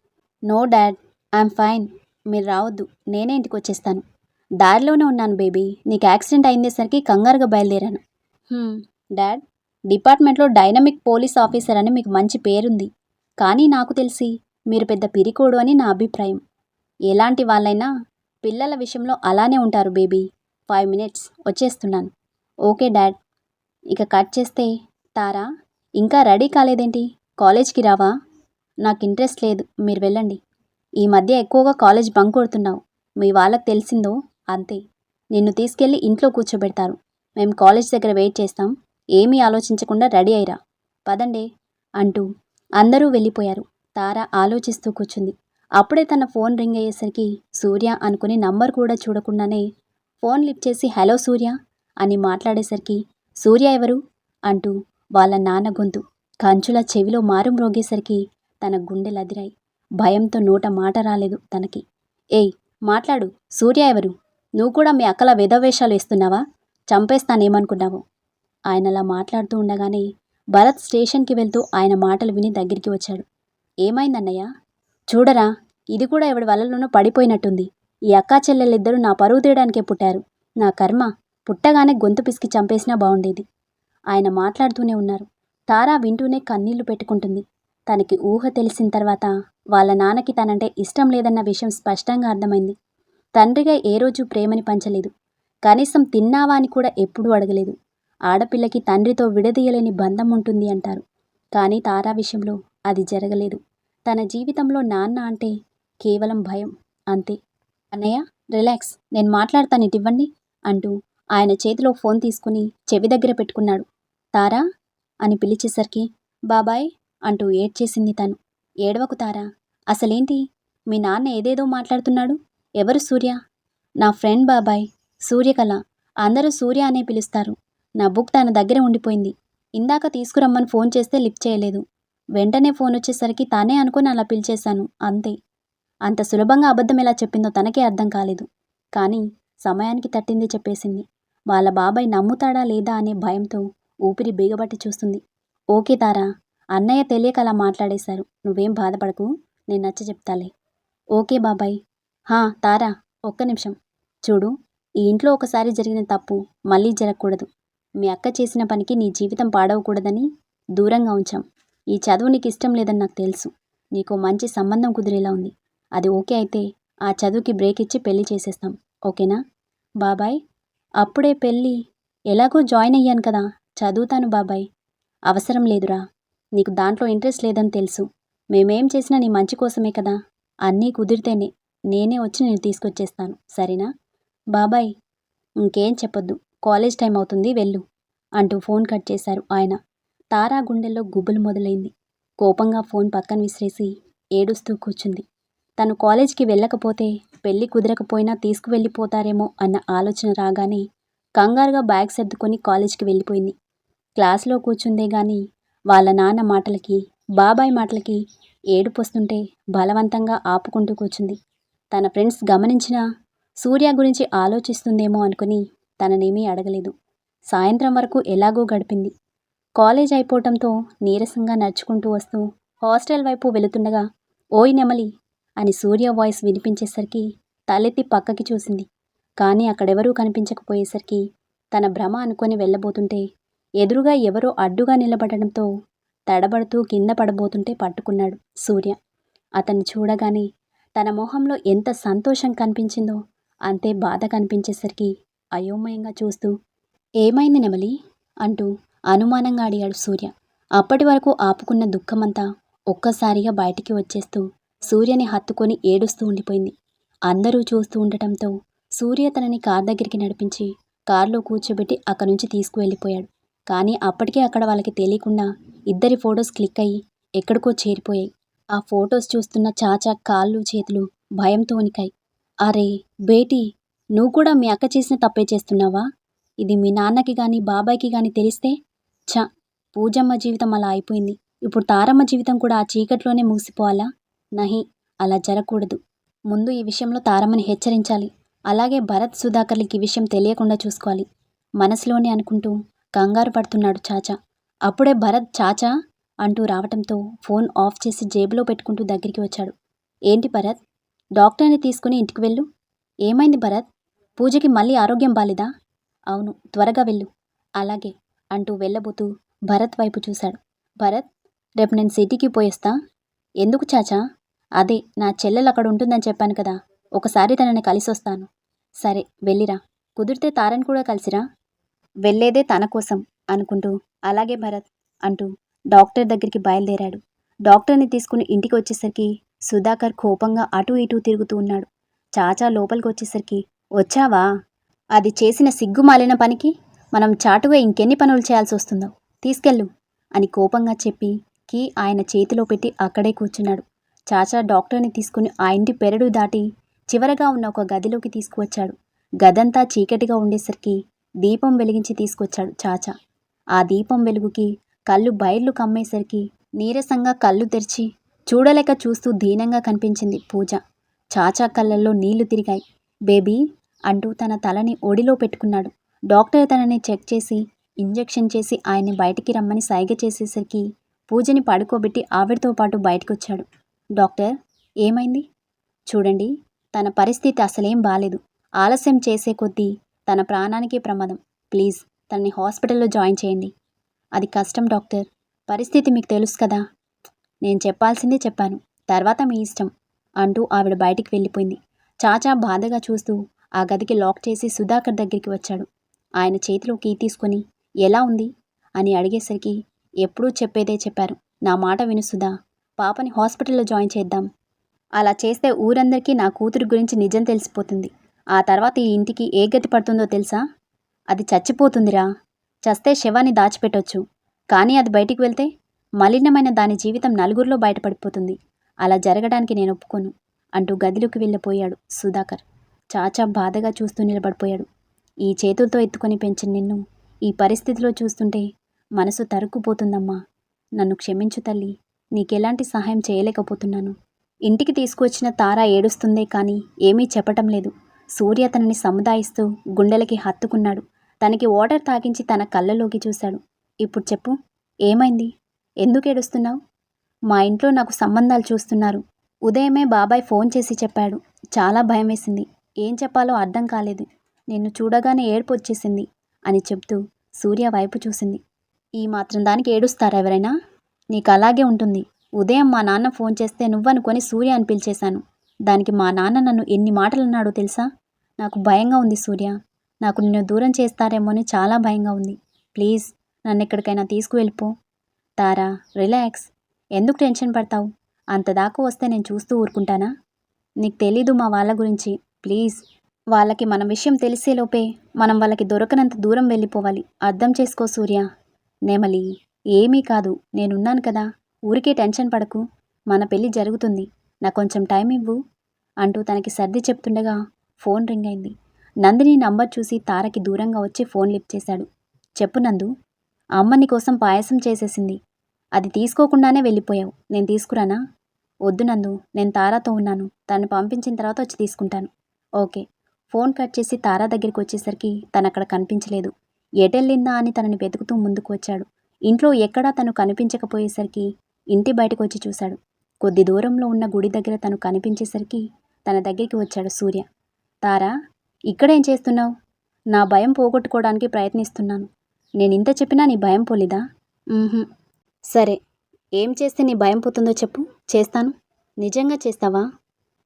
No dad, I'm fine. మీరు రావద్దు, నేనే ఇంటికి వచ్చేస్తాను. దారిలోనే ఉన్నాను బేబీ, నీకు యాక్సిడెంట్ అయిందేసరికి కంగారుగా బయలుదేరాను. డాడ్, డిపార్ట్మెంట్లో డైనమిక్ పోలీస్ ఆఫీసర్ అని మీకు మంచి పేరుంది, కానీ నాకు తెలిసి మీరు పెద్ద పిరికోడు అని నా అభిప్రాయం. ఎలాంటి వాళ్ళైనా పిల్లల విషయంలో అలానే ఉంటారు బేబీ. 5 minutes వచ్చేస్తున్నాను. Okay dad. ఇక కట్ చేస్తే తారా, ఇంకా రెడీ కాలేదేంటి? కాలేజ్కి రావా? నాకు ఇంట్రెస్ట్ లేదు, మీరు వెళ్ళండి. ఈ మధ్య ఎక్కువగా కాలేజ్ బంక్ కొడుతున్నావు, మీ వాళ్ళకి తెలిసిందో అంతే, నిన్ను తీసుకెళ్ళి ఇంట్లో కూర్చోబెడతారు. మేము కాలేజ్ దగ్గర వెయిట్ చేస్తాం, ఏమీ ఆలోచించకుండా రెడీ అయ్యిరా, పదండే అంటూ అందరూ వెళ్ళిపోయారు. తార ఆలోచిస్తూ కూర్చుంది. అప్పుడే తన ఫోన్ రింగ్ అయ్యేసరికి సూర్య అనుకుని నంబర్ కూడా చూడకుండానే ఫోన్ లిఫ్ట్ చేసి హలో సూర్య అని మాట్లాడేసరికి సూర్య ఎవరు అంటూ వాళ్ళ నాన్న గొంతు కంచుల చెవిలో మారు మ్రోగేసరికి తన గుండెలదిరాయి. భయంతో నోట మాట రాలేదు తనకి. ఏయ్ మాట్లాడు, సూర్య ఎవరు? నువ్వు కూడా మీ అక్కల వేధవేషాలు వేస్తున్నావా? చంపేస్తానేమనుకున్నావు? ఆయనలా మాట్లాడుతూ ఉండగానే భరత్ స్టేషన్కి వెళ్తూ ఆయన మాటలు విని దగ్గరికి వచ్చాడు. ఏమైందన్నయ్య? చూడరా, ఇది కూడా ఎవడి వలలోనూ పడిపోయినట్టుంది. ఈ అక్కా చెల్లెలిద్దరూ నా పరువు తీయడానికే పుట్టారు. నా కర్మ, పుట్టగానే గొంతు పిసికి చంపేసినా బాగుండేది. ఆయన మాట్లాడుతూనే ఉన్నారు. తారా వింటూనే కన్నీళ్లు పెట్టుకుంటుంది. తనకి ఊహ తెలిసిన తర్వాత వాళ్ళ నాన్నకి తనంటే ఇష్టం లేదన్న విషయం స్పష్టంగా అర్థమైంది. తండ్రిగా ఏ రోజు ప్రేమని పంచలేదు, కనీసం తిన్నావా అని కూడా ఎప్పుడూ అడగలేదు. ఆడపిల్లకి తండ్రితో విడదీయలేని బంధం ఉంటుంది అంటారు, కానీ తారా విషయంలో అది జరగలేదు. తన జీవితంలో నాన్న అంటే కేవలం భయం, అంతే. అన్నయ్య రిలాక్స్, నేను మాట్లాడతాను, ఇటివ్వండి అంటూ ఆయన చేతిలో ఫోన్ తీసుకుని చెవి దగ్గర పెట్టుకున్నాడు. తారా అని పిలిచేసరికి బాబాయ్ అంటూ ఏడ్చేసింది తను. ఏడవకు తారా, అసలేంటి? మీ నాన్న ఏదేదో మాట్లాడుతున్నాడు. ఎవరు సూర్య? నా ఫ్రెండ్ బాబాయ్, సూర్యకళ. అందరూ సూర్య అనే పిలుస్తారు. నా బుక్ తన దగ్గర ఉండిపోయింది. ఇందాక తీసుకురమ్మని ఫోన్ చేస్తే లిఫ్ట్ చేయలేదు. వెంటనే ఫోన్ వచ్చేసరికి తానే అనుకుని అలా పిలిచేశాను, అంతే. అంత సులభంగా అబద్ధం ఎలా చెప్పిందో తనకే అర్థం కాలేదు. కానీ సమయానికి తట్టింది చెప్పేసింది. వాళ్ళ బాబాయ్ నమ్ముతాడా లేదా అనే భయంతో ఊపిరి బిగబట్టి చూస్తుంది. ఓకే తారా, అన్నయ్య తెలియక అలా మాట్లాడేశారు, నువ్వేం బాధపడకు, నేను నచ్చ చెప్తాలే. ఓకే బాబాయ్. తారా ఒక్క నిమిషం చూడు, ఈ ఇంట్లో ఒకసారి జరిగిన తప్పు మళ్ళీ జరగకూడదు. మీ అక్క చేసిన పనికి నీ జీవితం పాడవకూడదని దూరంగా ఉంచాం. ఈ చదువు నీకు ఇష్టం లేదని నాకు తెలుసు. నీకు మంచి సంబంధం కుదిరేలా ఉంది. అది ఓకే అయితే ఆ చదువుకి బ్రేక్ ఇచ్చి పెళ్లి చేసేస్తాం, ఓకేనా? బాబాయ్ అప్పుడే పెళ్ళి? ఎలాగో జాయిన్ అయ్యాను కదా, చదువుతాను బాబాయ్. అవసరం లేదురా, నీకు దాంట్లో ఇంట్రెస్ట్ లేదని తెలుసు. మేమేం చేసినా నీ మంచి కోసమే కదా. అన్నీ కుదిరితేనే నేనే వచ్చి నేను తీసుకొచ్చేస్తాను, సరేనా? బాబాయ్ ఇంకేం చెప్పొద్దు, కాలేజ్ టైం అవుతుంది, వెళ్ళు అంటూ ఫోన్ కట్ చేశారు ఆయన. తారా గుండెల్లో గుబులు మొదలైంది. కోపంగా ఫోన్ పక్కన విసిరేసి ఏడుస్తూ కూర్చుంది. తను కాలేజ్కి వెళ్ళకపోతే పెళ్లి కుదరకపోయినా తీసుకువెళ్ళిపోతారేమో అన్న ఆలోచన రాగానే కంగారుగా బ్యాగ్ సర్దుకొని కాలేజ్కి వెళ్ళిపోయింది. క్లాస్లో కూర్చుందే గాని వాళ్ళ నాన్న మాటలకి, బాబాయ్ మాటలకి ఏడుపొస్తుంటే బలవంతంగా ఆపుకుంటూ కూర్చుంది. తన ఫ్రెండ్స్ గమనించినా సూర్య గురించి ఆలోచిస్తుందేమో అనుకుని తననేమీ అడగలేదు. సాయంత్రం వరకు ఎలాగో గడిపింది. కాలేజ్ అయిపోవటంతో నీరసంగా నడుచుకుంటూ వస్తూ హాస్టల్ వైపు వెళుతుండగా ఓయ్ నెమలి అని సూర్య వాయిస్ వినిపించేసరికి తలెత్తి పక్కకి చూసింది. కానీ అక్కడెవరూ కనిపించకపోయేసరికి తన భ్రమ అనుకొని వెళ్ళబోతుంటే ఎదురుగా ఎవరో అడ్డుగా నిలబడడంతో తడబడుతూ కింద పడబోతుంటే పట్టుకున్నాడు సూర్య. అతన్ని చూడగానే తన మొహంలో ఎంత సంతోషం కనిపించిందో అంతే బాధ కనిపించేసరికి అయోమయంగా చూస్తూ ఏమైంది నెమలి అంటూ అనుమానంగా అడిగాడు సూర్య. అప్పటి వరకు ఆపుకున్న దుఃఖమంతా ఒక్కసారిగా బయటికి వచ్చేస్తూ సూర్యని హత్తుకొని ఏడుస్తూ ఉండిపోయింది. అందరూ చూస్తూ ఉండటంతో సూర్య తనని కార్ దగ్గరికి నడిపించి కారులో కూర్చోబెట్టి అక్కడి నుంచి తీసుకువెళ్ళిపోయాడు. కానీ అప్పటికే అక్కడ వాళ్ళకి తెలియకుండా ఇద్దరి ఫొటోస్ క్లిక్ అయ్యి ఎక్కడికో చేరిపోయాయి. ఆ ఫొటోస్ చూస్తున్న చాచా కాళ్ళు చేతులు భయంతో వణికాయి. అరే బేటీ, నువ్వు కూడా మీ అక్క చేసిన తప్పే చేస్తున్నావా? ఇది మీ నాన్నకి కానీ బాబాయ్కి కానీ తెలిస్తే ఛ, పూజమ్మ జీవితం అలా అయిపోయింది. ఇప్పుడు తారమ్మ జీవితం కూడా ఆ చీకట్లోనే ముగిసిపోవాలా? నహి, అలా జరగకూడదు. ముందు ఈ విషయంలో తారమ్మని హెచ్చరించాలి. అలాగే భరత్ సుధాకర్లకి ఈ విషయం తెలియకుండా చూసుకోవాలి. మనసులోనే అనుకుంటూ కంగారు పడుతున్నాడు చాచా. అప్పుడే భరత్ చాచా అంటూ రావటంతో ఫోన్ ఆఫ్ చేసి జేబులో పెట్టుకుంటూ దగ్గరికి వచ్చాడు. ఏంటి భరత్? డాక్టర్ని తీసుకుని ఇంటికి వెళ్ళు. ఏమైంది భరత్? పూజకి మళ్ళీ ఆరోగ్యం బాలేదా? అవును, త్వరగా వెళ్ళు. అలాగే అంటూ వెళ్ళబోతూ భరత్ వైపు చూశాడు. భరత్, రేపు నేను సిటీకి పోయేస్తా. ఎందుకు చాచా? అదే, నా చెల్లెలు అక్కడ ఉంటుందని చెప్పాను కదా, ఒకసారి తనని కలిసొస్తాను. సరే వెళ్ళిరా. కుదిరితే తారని కూడా కలిసిరా. వెళ్ళేదే తన కోసం అనుకుంటూ అలాగే భరత్ అంటూ డాక్టర్ దగ్గరికి బయలుదేరాడు. డాక్టర్ని తీసుకుని ఇంటికి వచ్చేసరికి సుధాకర్ కోపంగా అటూ ఇటూ తిరుగుతూ ఉన్నాడు. చాచా లోపలికి వచ్చేసరికి వచ్చావా? అది చేసిన సిగ్గుమాలిన పనికి మనం చాటుగా ఇంకెన్ని పనులు చేయాల్సి వస్తుందో. తీసుకెళ్ళు అని కోపంగా చెప్పి కీ ఆయన చేతిలో పెట్టి అక్కడే కూర్చున్నాడు. చాచా డాక్టర్ని తీసుకుని ఆ ఇంటి పెరడు దాటి చివరగా ఉన్న ఒక గదిలోకి తీసుకువచ్చాడు. గదంతా చీకటిగా ఉండేసరికి దీపం వెలిగించి తీసుకొచ్చాడు చాచా. ఆ దీపం వెలుగుకి కళ్ళు బయర్లు కమ్మేసరికి నీరసంగా కళ్ళు తెరిచి చూడలేక చూస్తూ దీనంగా కనిపించింది పూజ. చాచా కళ్ళల్లో నీళ్లు తిరిగాయి. బేబీ అంటూ తన తలని ఒడిలో పెట్టుకున్నాడు. డాక్టర్ తనని చెక్ చేసి ఇంజెక్షన్ చేసి ఆయన్ని బయటికి రమ్మని సైగ చేసేసరికి పూజని పడుకోబెట్టి ఆవిడతో పాటు బయటకొచ్చాడు. డాక్టర్, ఏమైంది? చూడండి, తన పరిస్థితి అసలేం బాలేదు. ఆలస్యం చేసే కొద్దీ తన ప్రాణానికి ప్రమాదం. ప్లీజ్ తనని హాస్పిటల్లో జాయిన్ చేయండి. అది కష్టం డాక్టర్, పరిస్థితి మీకు తెలుసు కదా. నేను చెప్పాల్సిందే చెప్పాను, తర్వాత మీ ఇష్టం అంటూ ఆవిడ బయటికి వెళ్ళిపోయింది. చాచా బాధగా చూస్తూ ఆ గదికి లాక్ చేసి సుధాకర్ దగ్గరికి వచ్చాడు. ఆయన చేతిలో కీ తీసుకొని ఎలా ఉంది అని అడిగేసరికి ఎప్పుడూ చెప్పేదే చెప్పారు. నా మాట విను సుధా, పాపని హాస్పిటల్లో జాయిన్ చేద్దాం. అలా చేస్తే ఊరందరికీ నా కూతురు గురించి నిజం తెలిసిపోతుంది. ఆ తర్వాత ఈ ఇంటికి ఏ గతి పడుతుందో తెలుసా? అది చచ్చిపోతుందిరా. చస్తే శవాన్ని దాచిపెట్టొచ్చు, కానీ అది బయటికి వెళ్తే మలినమైన దాని జీవితం నలుగురిలో బయటపడిపోతుంది. అలా జరగడానికి నేను ఒప్పుకోను అంటూ గదిలోకి వెళ్ళిపోయాడు సుధాకర్. చాచా బాధగా చూస్తూ నిలబడిపోయాడు. ఈ చేతులతో ఎత్తుకొని పెంచిన నిన్ను ఈ పరిస్థితిలో చూస్తుంటే మనసు తరుక్కుపోతుందమ్మా. నన్ను క్షమించు తల్లి, నీకెలాంటి సహాయం చేయలేకపోతున్నాను. ఇంటికి తీసుకువచ్చిన తార ఏడుస్తుందే కానీ ఏమీ చెప్పటం లేదు. సూర్య తనని సముదాయిస్తూ గుండెలకి హత్తుకున్నాడు. తనకి వాటర్ తాగించి తన కళ్ళలోకి చూశాడు. ఇప్పుడు చెప్పు, ఏమైంది? ఎందుకు ఏడుస్తున్నావు? మా ఇంట్లో నాకు సంబంధాలు చూస్తున్నారు. ఉదయమే బాబాయ్ ఫోన్ చేసి చెప్పాడు. చాలా భయం వేసింది. ఏం చెప్పాలో అర్థం కాలేదు. నిన్ను చూడగానే ఏడుపు వచ్చేసింది అని చెప్తూ సూర్య వైపు చూసింది. ఈ మాత్రం దానికి ఏడుస్తారా ఎవరైనా? నీకు అలాగే ఉంటుంది. ఉదయం మా నాన్న ఫోన్ చేస్తే నువ్వనుకొని సూర్య అని పిలిచేశాను. దానికి మా నాన్న నన్ను ఎన్ని మాటలు అన్నాడో తెలుసా? నాకు భయంగా ఉంది సూర్య. నాకు నిన్ను దూరం చేస్తారేమో అని చాలా భయంగా ఉంది. ప్లీజ్ నన్ను ఎక్కడికైనా తీసుకువెళ్ళిపో. తారా, రిలాక్స్. ఎందుకు టెన్షన్ పడతావు? అంతదాకా వస్తే నేను చూస్తూ ఊరుకుంటానా? నీకు తెలీదు మా వాళ్ళ గురించి. ప్లీజ్, వాళ్ళకి మన విషయం తెలిసేలోపే మనం వాళ్ళకి దొరకనంత దూరం వెళ్ళిపోవాలి. అర్థం చేసుకో సూర్య. నెమలి, ఏమీ కాదు, నేనున్నాను కదా, ఊరికే టెన్షన్ పడకు, మన పెళ్లి జరుగుతుంది, నాకు కొంచెం టైం ఇవ్వు అంటూ తనకి సర్ది చెప్తుండగా ఫోన్ రింగ్ అయింది. నందిని నంబర్ చూసి తారకి దూరంగా వచ్చి ఫోన్ లిఫ్ట్ చేశాడు. చెప్పు నందు, అమ్మ నీ కోసం పాయసం చేసేసింది, అది తీసుకోకుండానే వెళ్ళిపోయావు, నేను తీసుకురానా? వద్దు నందు, నేను తారాతో ఉన్నాను, తను పంపించిన తర్వాత వచ్చి తీసుకుంటాను. ఓకే. ఫోన్ కట్ చేసి తారా దగ్గరికి వచ్చేసరికి తను అక్కడ కనిపించలేదు. ఎటెళ్ళిందా అని తనని వెతుకుతూ ముందుకు వచ్చాడు. ఇంట్లో ఎక్కడా తను కనిపించకపోయేసరికి ఇంటి బయటకు వచ్చి చూశాడు. కొద్ది దూరంలో ఉన్న గుడి దగ్గర తను కనిపించేసరికి తన దగ్గరికి వచ్చాడు సూర్య. తారా, ఇక్కడేం చేస్తున్నావు? నా భయం పోగొట్టుకోవడానికి ప్రయత్నిస్తున్నాను. నేనింత చెప్పినా నీ భయం పోలేదా? సరే, ఏం చేస్తే నీ భయం పోతుందో చెప్పు, చేస్తాను. నిజంగా చేస్తావా?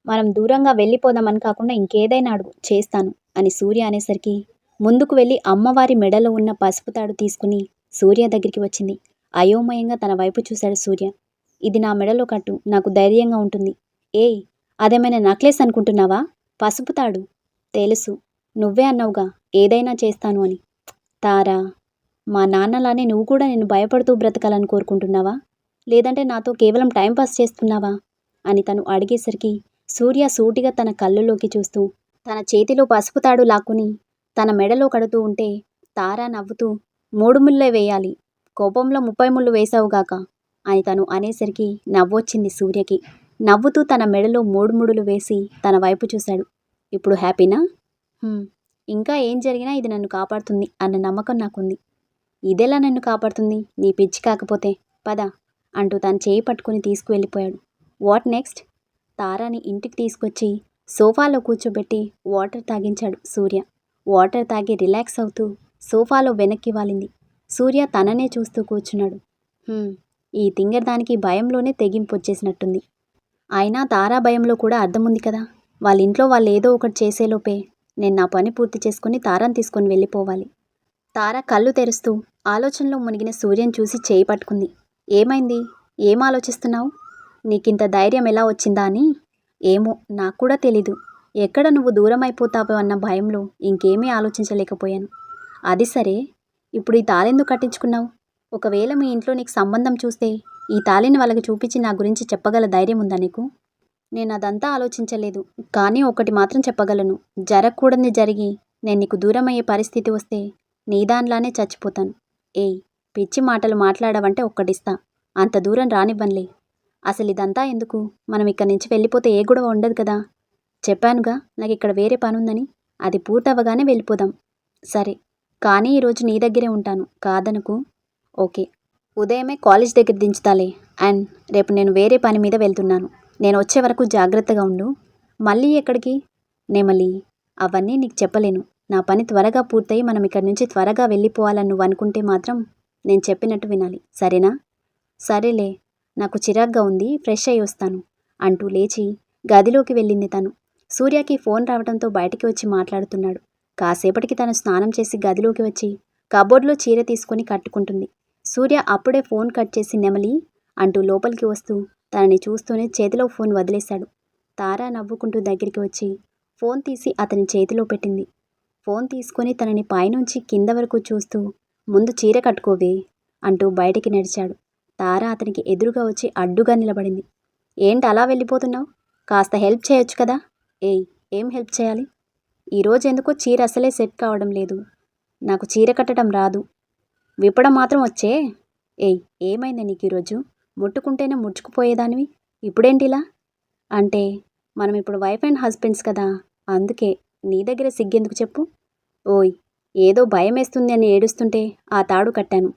మనం దూరంగా వెళ్ళిపోదామని కాకుండా ఇంకేదైనా అడుగు, చేస్తాను అని సూర్య అనేసరికి ముందుకు వెళ్ళి అమ్మవారి మెడలో ఉన్న పసుపు తాడు తీసుకుని సూర్య దగ్గరికి వచ్చింది. అయోమయంగా తన వైపు చూశాడు సూర్య. ఇది నా మెడలో కట్టు, నాకు ధైర్యంగా ఉంటుంది. ఏయ్, అదేమైనా నెక్లెస్ అనుకుంటున్నావా? పసుపు తాడు. తెలుసు, నువ్వే అన్నావుగా ఏదైనా చేస్తాను అని. తారా, మా నాన్నలానే నువ్వు కూడా నేను భయపడుతూ బ్రతకాలని కోరుకుంటున్నావా, లేదంటే నాతో కేవలం టైంపాస్ చేస్తున్నావా అని తను అడిగేసరికి సూర్య సూటిగా తన కళ్ళులోకి చూస్తూ తన చేతిలో పసుపు తాడు లాక్కుని తన మెడలో కడుతూ ఉంటే తారా నవ్వుతూ 3 ముళ్ళే వేయాలి, కోపంలో 30 ముళ్ళు వేశావుగాక అని తను అనేసరికి నవ్వొచ్చింది సూర్యకి. నవ్వుతూ తన మెడలో 3 ముడులు వేసి తన వైపు చూశాడు. ఇప్పుడు హ్యాపీనా? ఇంకా ఏం జరిగినా ఇది నన్ను కాపాడుతుంది అన్న నమ్మకం నాకుంది. ఇదెలా నన్ను కాపాడుతుంది, నీ పిచ్చి కాకపోతే? పద అంటూ తను చేయి పట్టుకుని తీసుకువెళ్ళిపోయాడు. What next? తారాని ఇంటికి తీసుకొచ్చి సోఫాలో కూర్చోబెట్టి వాటర్ తాగించాడు సూర్య. వాటర్ తాగి రిలాక్స్ అవుతూ సోఫాలో వెనక్కి వాలింది. సూర్య తననే చూస్తూ కూర్చున్నాడు. ఈ తింగరదానికి భయంలోనే తెగింపు వచ్చేసినట్టుంది. అయినా తారా భయంలో కూడా అర్థముంది కదా. వాళ్ళ ఇంట్లో వాళ్ళు ఏదో ఒకటి చేసేలోపే నేను నా పని పూర్తి చేసుకుని తారాని తీసుకొని వెళ్ళిపోవాలి. తార కళ్ళు తెరుస్తూ ఆలోచనలో మునిగిన సూర్యని చూసి చేయి పట్టుకుంది. ఏమైంది? ఏం ఆలోచిస్తున్నావు? నీకింత ధైర్యం ఎలా వచ్చిందా అని? ఏమో, నాకు కూడా తెలీదు. ఎక్కడ నువ్వు దూరం అయిపోతావో అన్న భయంలో ఇంకేమీ ఆలోచించలేకపోయాను. అది సరే, ఇప్పుడు ఈ తాళెందుకు కట్టించుకున్నావు? ఒకవేళ మీ ఇంట్లో నీకు సంబంధం చూస్తే ఈ తాళిని వాళ్ళకి చూపించి నా గురించి చెప్పగల ధైర్యం ఉందా నీకు? నేను అదంతా ఆలోచించలేదు, కానీ ఒకటి మాత్రం చెప్పగలను. జరగకూడనిది జరిగి నేను నీకు దూరం అయ్యే పరిస్థితి వస్తే నీ దానిలానే చచ్చిపోతాను. ఏయ్, పిచ్చి మాటలు మాట్లాడవంటే ఒక్కటిస్తా, అంత దూరం రానివ్వనులే. అసలు ఇదంతా ఎందుకు? మనం ఇక్కడి నుంచి వెళ్ళిపోతే ఏ గొడవ ఉండదు కదా. చెప్పానుగా నాకు ఇక్కడ వేరే పని ఉందని, అది పూర్తవగానే వెళ్ళిపోదాం. సరే, కానీ ఈరోజు నీ దగ్గరే ఉంటాను, కాదనుకు. ఓకే. ఉదయమే కాలేజ్ దగ్గర దించుతాలే. అండ్ రేపు నేను వేరే పని మీద వెళ్తున్నాను. నేను వచ్చే వరకు జాగ్రత్తగా ఉండు. మళ్ళీ ఎక్కడికి? నెమలి, అవన్నీ నీకు చెప్పలేను. నా పని త్వరగా పూర్తయి మనం ఇక్కడి నుంచి త్వరగా వెళ్ళిపోవాలని నువ్వు అనుకుంటే మాత్రం నేను చెప్పినట్టు వినాలి, సరేనా? సరేలే, నాకు చిరాగ్గా ఉంది, ఫ్రెష్ అయ్యి వస్తాను అంటూ లేచి గదిలోకి వెళ్ళింది తను. సూర్యకి ఫోన్ రావడంతో బయటికి వచ్చి మాట్లాడుతున్నాడు. కాసేపటికి తను స్నానం చేసి గదిలోకి వచ్చి కబోర్డ్లో చీర తీసుకొని కట్టుకుంటుంది. సూర్య అప్పుడే ఫోన్ కట్ చేసి నెమలి అంటూ లోపలికి వస్తూ తనని చూస్తూనే చేతిలో ఫోన్ వదిలేశాడు. తారా నవ్వుకుంటూ దగ్గరికి వచ్చి ఫోన్ తీసి అతని చేతిలో పెట్టింది. ఫోన్ తీసుకొని తనని పైనుంచి కింద వరకు చూస్తూ ముందు చీర కట్టుకోవే అంటూ బయటికి నడిచాడు. తారా అతనికి ఎదురుగా వచ్చి అడ్డుగా నిలబడింది. ఏంటి అలా వెళ్ళిపోతున్నావు? కాస్త హెల్ప్ చేయొచ్చు కదా. ఏయ్, ఏం హెల్ప్ చేయాలి? ఈరోజు ఎందుకో చీర అసలే సెట్ కావడం లేదు. నాకు చీర కట్టడం రాదు, విప్పడం మాత్రం వచ్చే. ఏయ్, ఏమైంది నీకు ఈరోజు? ముట్టుకుంటేనే ముడుచుకుపోయేదానివి, ఇప్పుడేంటిలా? అంటే మనం ఇప్పుడు వైఫ్ అండ్ హస్బెండ్స్ కదా, అందుకే. నీ దగ్గర సిగ్గెందుకు చెప్పు? ఓయ్, ఏదో భయం వేస్తుంది అని ఏడుస్తుంటే ఆ తాడు కట్టాను.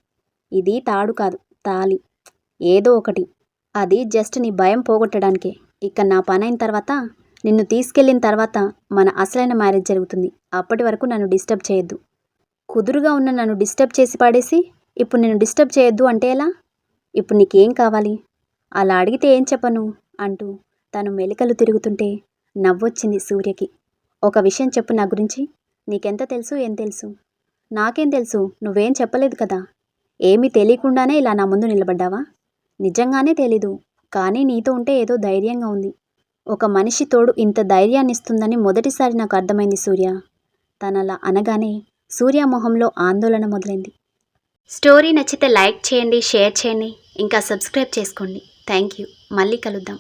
ఇది తాడు కాదు, తాళి. ఏదో ఒకటి, అది జస్ట్ నీ భయం పోగొట్టడానికే. ఇక నా పనైన తర్వాత, నిన్ను తీసుకెళ్ళిన తర్వాత మన అసలైన మ్యారేజ్ జరుగుతుంది. అప్పటి వరకు నన్ను డిస్టర్బ్ చేయొద్దు. కుదురుగా ఉన్న నన్ను డిస్టర్బ్ చేసి పాడేసి ఇప్పుడు నేను డిస్టర్బ్ చేయొద్దు అంటే ఎలా? ఇప్పుడు నీకేం కావాలి? అలా అడిగితే ఏం చెప్పను అంటూ తను మెలికలు తిరుగుతుంటే నవ్వొచ్చింది సూర్యకి. ఒక విషయం చెప్పు నా గురించి. నీకెంత తెలుసు, ఏం తెలుసు? నాకేం తెలుసు, నువ్వేం చెప్పలేదు కదా. ఏమీ తెలియకుండానే ఇలా నా ముందు నిలబడ్డావా? నిజంగానే తెలీదు, కానీ నీతో ఉంటే ఏదో ధైర్యంగా ఉంది. ఒక మనిషి తోడు ఇంత ధైర్యాన్ని ఇస్తుందని మొదటిసారి నాకు అర్థమైంది సూర్య. తనలా అనగానే సూర్య మొహంలో ఆందోళన మొదలైంది. స్టోరీ నచ్చితే లైక్ చేయండి, షేర్ చేయండి, ఇంకా సబ్స్క్రైబ్ చేసుకోండి. Thank you. మళ్ళీ కలుద్దాం.